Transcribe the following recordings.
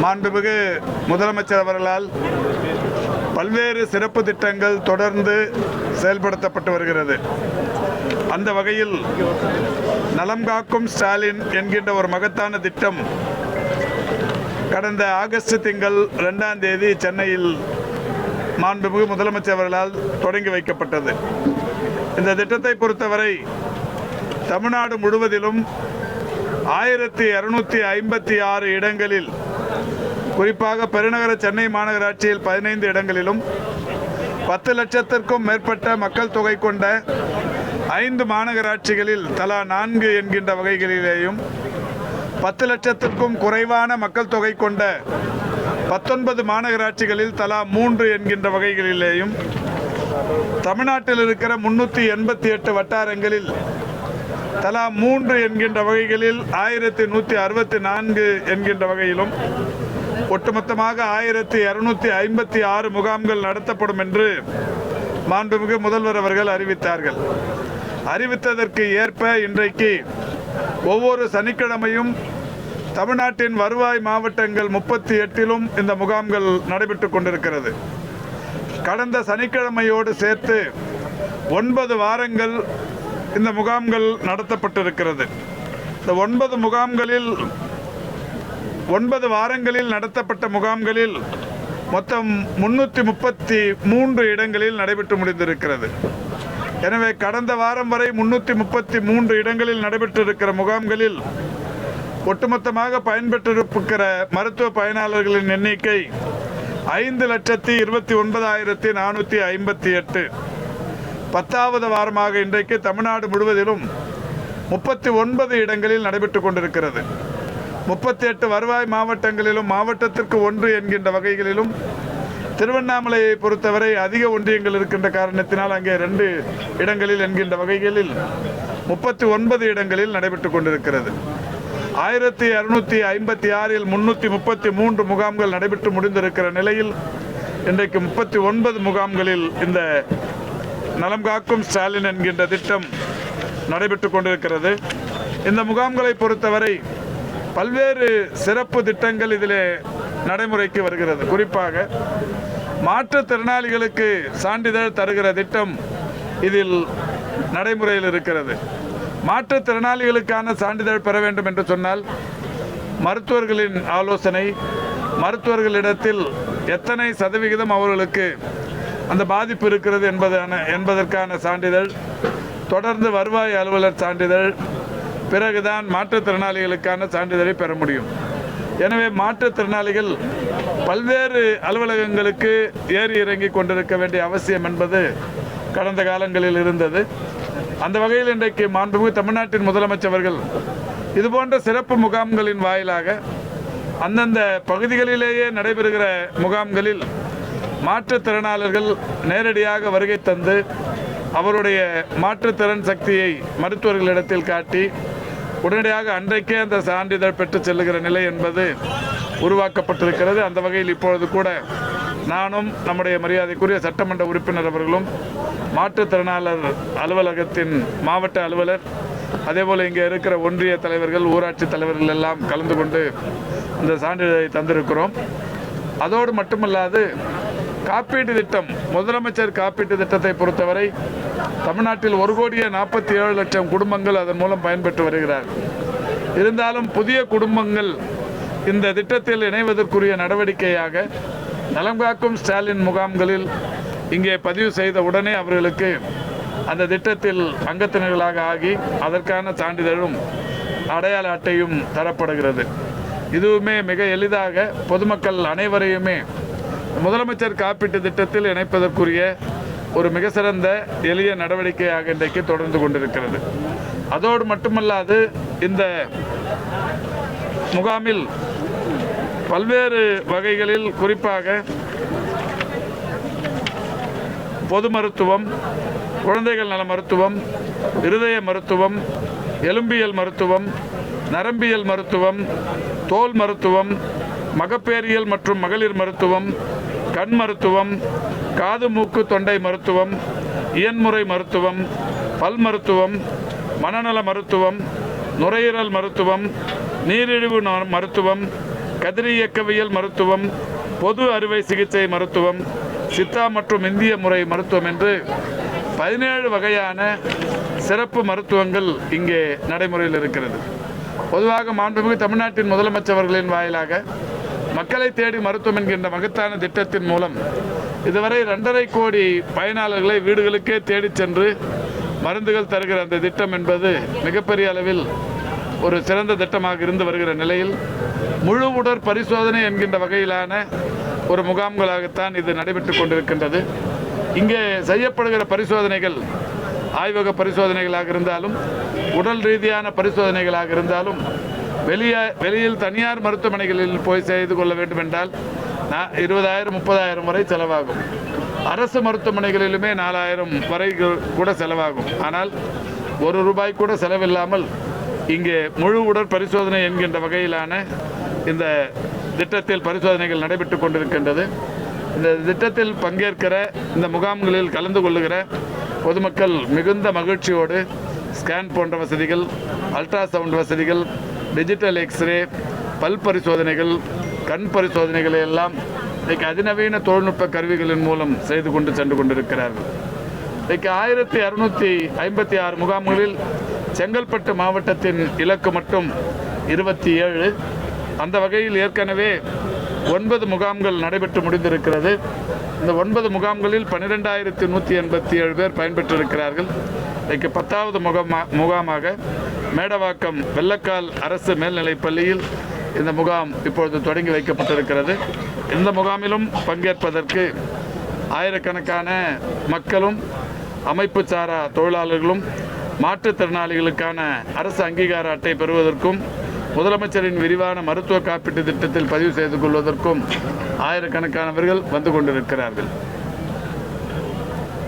மாண்புமிகு முதலமைச்சர் அவர்களால் பல்வேறு சிறப்பு திட்டங்கள் தொடர்ந்து செயல்படுத்தப்பட்டு வருகிறது. அந்த வகையில் நலம் காக்கும் ஸ்டாலின் என்கின்ற ஒரு மகத்தான திட்டம் கடந்த ஆகஸ்ட் திங்கள் 2ஆம் தேதி சென்னையில் மாண்புமிகு முதலமைச்சர் அவர்களால் தொடங்கி வைக்கப்பட்டது. இந்த திட்டத்தை பொறுத்தவரை தமிழ்நாடு முழுவதிலும் 1256 இடங்களில், குறிப்பாக பெருநகர சென்னை மாநகராட்சியில் 15 இடங்களிலும் 10 லட்சத்திற்கும் மேற்பட்ட மக்கள் தொகை கொண்ட 5 மாநகராட்சிகளில் தலா 4 என்கின்ற வகைகளிலேயும் 10 லட்சத்திற்கும் குறைவான மக்கள் தொகை கொண்ட 19 மாநகராட்சிகளில் தலா 3 என்கின்ற வகைகளிலேயும் தமிழ்நாட்டில் இருக்கிற 388 வட்டாரங்களில் தலா 3 என்கின்ற வகைகளில் 1164 என்கின்ற வகையிலும் ஒட்டுமொத்தமாக 1256 முகாம்கள் நடத்தப்படும் என்று மாண்புமிகு முதல்வர் அவர்கள் அறிவித்தார்கள். அறிவித்ததற்கு ஏற்ப இன்றைக்கு ஒவ்வொரு சனிக்கிழமையும் தமிழ்நாட்டின் வருவாய் மாவட்டங்கள் 38லும் இந்த முகாம்கள் நடைபெற்றுக் கொண்டிருக்கிறது. கடந்த சனிக்கிழமையோடு சேர்த்து 9 வாரங்கள் இந்த முகாம்கள் நடத்தப்பட்டிருக்கிறது. இந்த 9 வாரங்களில் நடத்தப்பட்ட முகாம்களில் மொத்தம் 333 இடங்களில் நடைபெற்று முடிந்திருக்கிறது. எனவே கடந்த வாரம் வரை 333 இடங்களில் நடைபெற்றிருக்கிற முகாம்களில் ஒட்டுமொத்தமாக பயன்பெற்றிருக்கிற மருத்துவ பயனாளர்களின் எண்ணிக்கை 5,29,458. 10வது வாரமாக இன்றைக்கு தமிழ்நாடு முழுவதிலும் 39 இடங்களில் நடைபெற்றுக் கொண்டிருக்கிறது. 38 வருவாய் மாவட்டங்களிலும் மாவட்டத்திற்கு 1 என்கின்ற வகைகளிலும், திருவண்ணாமலையை பொறுத்தவரை அதிக ஒன்றியங்கள் இருக்கின்ற காரணத்தினால் அங்கே 2 இடங்களில் என்கின்ற வகைகளில் 39 இடங்களில் நடைபெற்றுக் கொண்டிருக்கிறது. 1256இல் 333 முகாம்கள் நடைபெற்று முடிந்திருக்கிற நிலையில் இன்றைக்கு 39 முகாம்களில் இந்த நலம் காக்கும் ஸ்டாலின் என்கின்ற திட்டம் நடைபெற்றுக் கொண்டிருக்கிறது. இந்த முகாம்களை பொறுத்தவரை பல்வேறு சிறப்பு திட்டங்கள் இதிலே நடைமுறைக்கு வருகிறது. குறிப்பாக மாற்றுத்திறனாளிகளுக்கு சான்றிதழ் தருகிற திட்டம் இதில் நடைமுறையில் இருக்கிறது. மாற்றுத்திறனாளிகளுக்கான சான்றிதழ் பெற வேண்டும் என்று சொன்னால் மருத்துவர்களின் ஆலோசனை, மருத்துவர்களிடத்தில் எத்தனை சதவிகிதம் அவர்களுக்கு அந்த பாதிப்பு இருக்கிறது என்பதற்கான சான்றிதழ், தொடர்ந்து வருவாய் அலுவலர் சான்றிதழ், பிறகுதான் மாற்றுத்திறனாளிகளுக்கான சான்றிதழை பெற முடியும். எனவே மாற்றுத்திறனாளிகள் பல்வேறு அலுவலகங்களுக்கு ஏறி இறங்கி கொண்டிருக்க வேண்டிய அவசியம் என்பது கடந்த காலங்களில் இருந்தது. அந்த வகையில் இன்றைக்கு மாண்புமிகு தமிழ்நாட்டின் முதலமைச்சர் அவர்கள் இதுபோன்ற சிறப்பு முகாம்களின் வாயிலாக அந்தந்த பகுதிகளிலேயே நடைபெறுகிற முகாம்களில் மாற்றுத்திறனாளர்கள் நேரடியாக வருகை தந்து அவருடைய மாற்றுத்திறன் சக்தியை மருத்துவர்களிடத்தில் காட்டி உடனடியாக அன்றைக்கே அந்த சான்றிதழ் பெற்று செல்லுகிற நிலை என்பது உருவாக்கப்பட்டிருக்கிறது. அந்த வகையில் இப்பொழுது கூட நானும் நம்முடைய மரியாதைக்குரிய சட்டமன்ற உறுப்பினர் அவர்களும் மாற்றுத்திறனாளர் அலுவலகத்தின் மாவட்ட அலுவலர், அதேபோல் இங்கே இருக்கிற ஒன்றிய தலைவர்கள், ஊராட்சி தலைவர்கள் எல்லாம் கலந்து கொண்டு இந்த சான்றிதழை தந்திருக்கிறோம். அதோடு மட்டுமல்லாது காப்பீட்டு திட்டம், முதலமைச்சர் காப்பீட்டு திட்டத்தை பொறுத்தவரை தமிழ்நாட்டில் 1,47,00,000 குடும்பங்கள் அதன் மூலம் பயன்பெற்று வருகிறார். இருந்தாலும் புதிய குடும்பங்கள் இந்த திட்டத்தில் இணைவதற்குரிய நடவடிக்கையாக நலம் காக்கும் ஸ்டாலின் முகாம்களில் இங்கே பதிவு செய்த உடனே அவர்களுக்கு அந்த திட்டத்தில் அங்கத்தினர்களாக ஆகி அதற்கான சான்றிதழும் அடையாள அட்டையும் தரப்படுகிறது. இதுவுமே மிக எளிதாக பொதுமக்கள் அனைவரையுமே முதலமைச்சர் காப்பீட்டு திட்டத்தில் இணைப்பதற்குரிய ஒரு மிக சிறந்த எளிய நடவடிக்கையாக இன்றைக்கு தொடர்ந்து கொண்டிருக்கிறது. அதோடு மட்டுமல்லாது இந்த முகாமில் பல்வேறு வகைகளில், குறிப்பாக பொது மருத்துவம், குழந்தைகள் நல மருத்துவம், இருதய மருத்துவம், எலும்பியல் மருத்துவம், நரம்பியல் மருத்துவம், தோல் மருத்துவம், மகப்பேறியல் மற்றும் மகளிர் மருத்துவம், கண் மருத்துவம், காது மூக்கு தொண்டை மருத்துவம், இயன்முறை மருத்துவம், பல் மருத்துவம், மனநல மருத்துவம், நுரையீரல் மருத்துவம், நீரிழிவு மருத்துவம், கதிரியக்கவியல் மருத்துவம், பொது அறுவை சிகிச்சை மருத்துவம், சித்தா மற்றும் இந்திய முறை மருத்துவம் என்று 17 வகையான சிறப்பு மருத்துவங்கள் இங்கே நடைமுறையில் இருக்கிறது. பொதுவாக மாண்புமிகு தமிழ்நாட்டின் முதலமைச்சர்களின் வாயிலாக மக்களை தேடி மருத்துவம் என்கின்ற மகத்தான திட்டத்தின் மூலம் இதுவரை 2.5 கோடி பயனாளர்களை வீடுகளுக்கே தேடி சென்று மருந்துகள் தருகிற அந்த திட்டம் என்பது மிகப்பெரிய அளவில் ஒரு சிறந்த திட்டமாக இருந்து வருகிற நிலையில் முழு உடற் பரிசோதனை என்கின்ற வகையிலான ஒரு முகாம்களாகத்தான் இது நடைபெற்றுக் கொண்டிருக்கின்றது. இங்கே செய்யப்படுகிற பரிசோதனைகள் ஆய்வக பரிசோதனைகளாக இருந்தாலும் உடல் ரீதியான பரிசோதனைகளாக இருந்தாலும் வெளியில் தனியார் மருத்துவமனைகளில் போய் செய்து கொள்ள வேண்டும் என்றால் 20,000-30,000 வரை செலவாகும். அரசு மருத்துவமனைகளிலுமே 4,000 வரை கூட செலவாகும். ஆனால் ₹1 கூட செலவில்லாமல் இங்கே முழு உடற் பரிசோதனை என்கின்ற வகையிலான இந்த திட்டத்தில் பரிசோதனைகள் நடைபெற்றுக் கொண்டிருக்கின்றது. இந்த திட்டத்தில் பங்கேற்கிற இந்த முகாம்களில் கலந்து கொள்ளுகிற பொதுமக்கள் மிகுந்த மகிழ்ச்சியோடு ஸ்கேன் போன்ற வசதிகள், அல்ட்ராசவுண்ட் வசதிகள், டிஜிட்டல் எக்ஸ்ரே, பல் பரிசோதனைகள், கண் பரிசோதனைகளை எல்லாம் இன்றைக்கு அதிநவீன தொழில்நுட்ப கருவிகளின் மூலம் செய்து கொண்டு சென்று கொண்டிருக்கிறார்கள். இன்றைக்கு 1656 முகாம்களில் செங்கல்பட்டு மாவட்டத்தின் இலக்கு மட்டும் 27. அந்த வகையில் ஏற்கனவே 9 முகாம்கள் நடைபெற்று முடிந்திருக்கிறது. இந்த 9 முகாம்களில் 12,187 பேர் பயன்பெற்றிருக்கிறார்கள். இன்றைக்கு 10வது முகாமாக மேடவாக்கம் வெள்ளக்கால் அரசு மேல்நிலைப் பள்ளியில் இந்த முகாம் இப்பொழுது தொடங்கி வைக்கப்பட்டிருக்கிறது. இந்த முகாமிலும் பங்கேற்பதற்கு ஆயிரக்கணக்கான மக்களும் அமைப்பு சாரா தொழிலாளர்களும் மாற்றுத்திறனாளிகளுக்கான அரசு அங்கீகார அட்டை பெறுவதற்கும் முதலமைச்சரின் விரிவான மருத்துவ காப்பீட்டு திட்டத்தில் பதிவு செய்து கொள்வதற்கும் ஆயிரக்கணக்கானவர்கள் வந்து கொண்டிருக்கிறார்கள்.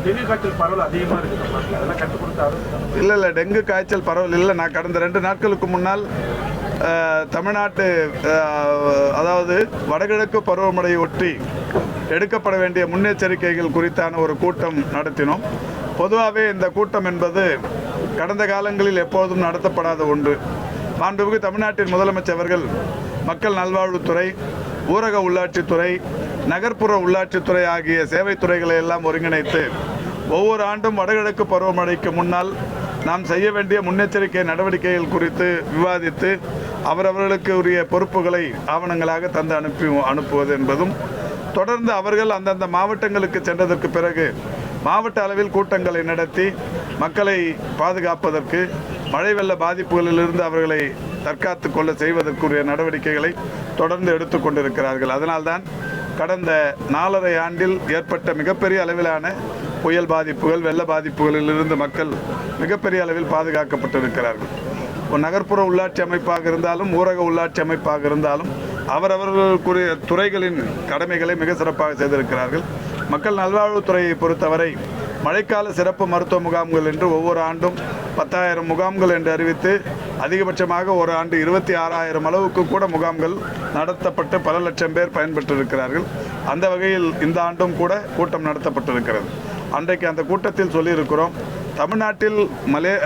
டெங்கு காய்ச்சல் பரவல் அதிகமாக இருக்குது, அதெல்லாம் கற்றுக் கொடுத்தாலும் இல்லை டெங்கு காய்ச்சல் பரவல் இல்லை. நான் கடந்த 2 நாட்களுக்கு முன்னால் தமிழ்நாட்டு அதாவது வடகிழக்கு பருவமழையை ஒட்டி எடுக்கப்பட வேண்டிய முன்னெச்சரிக்கைகள் குறித்தான ஒரு கூட்டம் நடத்தினோம். பொதுவாகவே இந்த கூட்டம் என்பது கடந்த காலங்களில் எப்போதும் நடத்தப்படாத ஒன்று. மாண்புமிகு தமிழ்நாட்டின் முதலமைச்சர் அவர்கள் மக்கள் நல்வாழ்வுத்துறை, ஊரக உள்ளாட்சித்துறை, நகர்ப்புற உள்ளாட்சித்துறை ஆகிய சேவைத்துறைகளை எல்லாம் ஒருங்கிணைத்து ஒவ்வொரு ஆண்டும் வடகிழக்கு பருவமழைக்கு முன்னால் நாம் செய்ய வேண்டிய முன்னெச்சரிக்கை நடவடிக்கைகள் குறித்து விவாதித்து அவரவர்களுக்கு உரிய பொறுப்புகளை ஆவணங்களாக தந்து அனுப்புவது என்பதும், தொடர்ந்து அவர்கள் அந்தந்த மாவட்டங்களுக்கு சென்றதற்கு பிறகு மாவட்ட அளவில் கூட்டங்களை நடத்தி மக்களை பாதுகாப்பதற்கு, மழை வெள்ள பாதிப்புகளிலிருந்து அவர்களை தற்காத்து கொள்ள செய்வதற்குரிய நடவடிக்கைகளை தொடர்ந்து எடுத்துக்கொண்டிருக்கிறார்கள். அதனால்தான் கடந்த 4.5 ஆண்டில் ஏற்பட்ட மிகப்பெரிய அளவிலான புயல் பாதிப்புகள், வெள்ள பாதிப்புகளிலிருந்து மக்கள் மிகப்பெரிய அளவில் பாதுகாக்கப்பட்டிருக்கிறார்கள். நகர்ப்புற உள்ளாட்சி அமைப்பாக இருந்தாலும் ஊரக உள்ளாட்சி அமைப்பாக இருந்தாலும் அவரவர்களுக்குரிய துறைகளின் கடமைகளை மிக சிறப்பாக செய்திருக்கிறார்கள். மக்கள் நல்வாழ்வுத்துறையை பொறுத்தவரை மழைக்கால சிறப்பு மருத்துவ முகாம்கள் என்று ஒவ்வொரு ஆண்டும் 10,000 முகாம்கள் என்று அறிவித்து அதிகபட்சமாக ஒரு ஆண்டு 26,000 அளவுக்கு கூட முகாம்கள் நடத்தப்பட்டு பல லட்சம் பேர் பயன்பெற்றிருக்கிறார்கள். அந்த வகையில் இந்த ஆண்டும் கூட கூட்டம் நடத்தப்பட்டிருக்கிறது. அன்றைக்கு அந்த கூட்டத்தில் சொல்லியிருக்கிறோம், தமிழ்நாட்டில்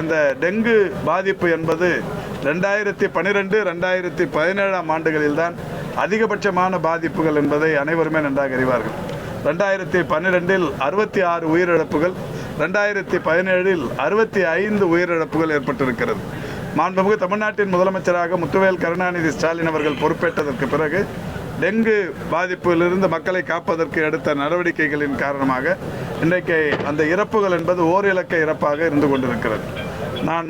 அந்த டெங்கு பாதிப்பு என்பது 2012, 2017 ஆண்டுகளில்தான் அதிகபட்சமான பாதிப்புகள் என்பதை அனைவருமே நன்றாக அறிவார்கள். 2012 66 உயிரிழப்புகள், 2017 65 உயிரிழப்புகள் ஏற்பட்டிருக்கிறது. மாண்புமிகு தமிழ்நாட்டின் முதலமைச்சராக முத்துவேல் கருணாநிதி ஸ்டாலின் அவர்கள் பொறுப்பேற்றதற்கு பிறகு டெங்கு பாதிப்பிலிருந்து மக்களை காப்பதற்கு எடுத்த நடவடிக்கைகளின் காரணமாக இன்றைக்கு அந்த இறப்புகள் என்பது ஓர் இலக்க இறப்பாக இருந்து கொண்டிருக்கிறது. நான்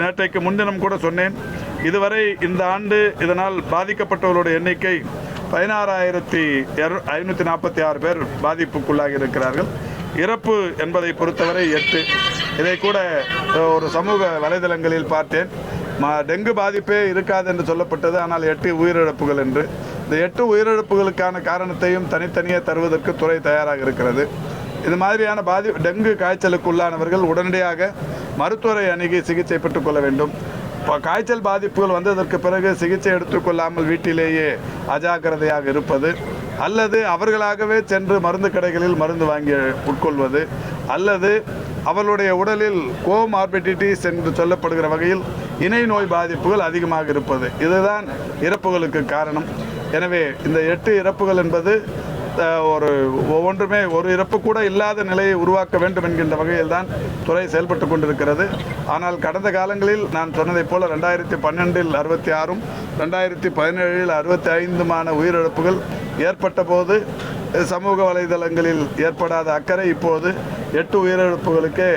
நேற்றைக்கு முன்தினம் கூட சொன்னேன், இதுவரை இந்த ஆண்டு இதனால் பாதிக்கப்பட்டவர்களுடைய எண்ணிக்கை 16,546 பேர் பாதிப்புக்குள்ளாகி இருக்கிறார்கள். இறப்பு என்பதை பொறுத்தவரை 8. இதை கூட ஒரு சமூக வலைதளங்களில் பார்த்தேன். டெங்கு பாதிப்பே இருக்காது என்று சொல்லப்பட்டது, ஆனால் 8 உயிரிழப்புகள் என்று. இந்த 8 உயிரிழப்புகளுக்கான காரணத்தையும் தனித்தனியே தருவதற்கு துறை தயாராக இருக்கிறது. இது மாதிரியான டெங்கு காய்ச்சலுக்குள்ளானவர்கள் உடனடியாக மருத்துவரை அணுகி சிகிச்சை பெற்றுக் கொள்ள வேண்டும். காய்ச்சல் பாதிப்புகள் வந்ததற்கு பிறகு சிகிச்சை எடுத்துக்கொள்ளாமல் வீட்டிலேயே அஜாக்கிரதையாக இருப்பது, அல்லது அவர்களாகவே சென்று மருந்து கடைகளில் மருந்து வாங்கி உட்கொள்வது, அல்லது அவர்களுடைய உடலில் கோமார்பிடிட்டிஸ் என்று சொல்லப்படுகிற வகையில் இணை நோய் பாதிப்புகள் அதிகமாக இருப்பது, இதுதான் இறப்புகளுக்கு காரணம். எனவே இந்த 8 இறப்புகள் என்பது ஒவ்வொன்றுமே ஒரு இறப்பு கூட இல்லாத நிலையை உருவாக்க வேண்டும் என்கின்ற வகையில் தான் துறை செயல்பட்டு கொண்டிருக்கிறது. ஆனால் கடந்த காலங்களில் நான் சொன்னதைப் போல 2012இல் 66ம் 2017இல் 65மான உயிரிழப்புகள் ஏற்பட்ட போது சமூக வலைதளங்களில் ஏற்படாத அக்கறை இப்போது 8 உயிரிழப்புகளுக்கே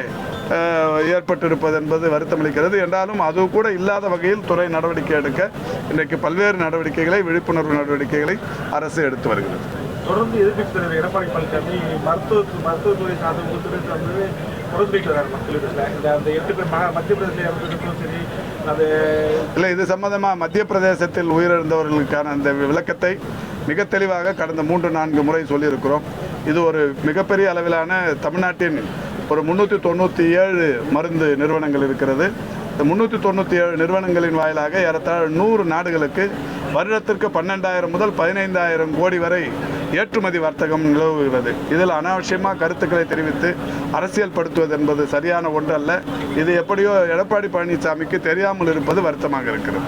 ஏற்பட்டிருப்பது என்பது வருத்தமளிக்கிறது. என்றாலும் அது கூட இல்லாத வகையில் துறை நடவடிக்கை எடுக்க இன்றைக்கு பல்வேறு நடவடிக்கைகளை, விழிப்புணர்வு நடவடிக்கைகளை அரசு எடுத்து வருகிறது. தொடர்ந்து எதிர்க்கட்சி தலைவர் எடப்பாடி பழனிசாமி மருத்துவத்துறை சார்ந்த உறுப்பினர் வந்து பொறுத்துரைக்கிறார் மக்களிடத்தில். அந்த 8 பேர் மத்திய பிரதேசம் சரி அது இல்லை, இது சம்பந்தமாக மத்திய பிரதேசத்தில் உயிரிழந்தவர்களுக்கான அந்த விளக்கத்தை மிக தெளிவாக கடந்த 3-4 முறை சொல்லியிருக்கிறோம். இது ஒரு மிகப்பெரிய அளவிலான தமிழ்நாட்டின் ஒரு 397 மருந்து நிறுவனங்கள் இருக்கிறது. இந்த 397 நிறுவனங்களின் வாயிலாக ஏறத்தாழ 100 நாடுகளுக்கு வருடத்திற்கு 12,000 முதல் 15,000 கோடி வரை ஏற்றுமதி வர்த்தகம் நிலவுகிறது. இதில் அனாவசியமாக கருத்துக்களை தெரிவித்து அரசியல் படுத்துவது என்பது சரியான ஒன்றல்ல. இது எப்படியோ எடப்பாடி பழனிசாமிக்கு தெரியாமல் இருப்பது வருத்தமாக இருக்கிறது.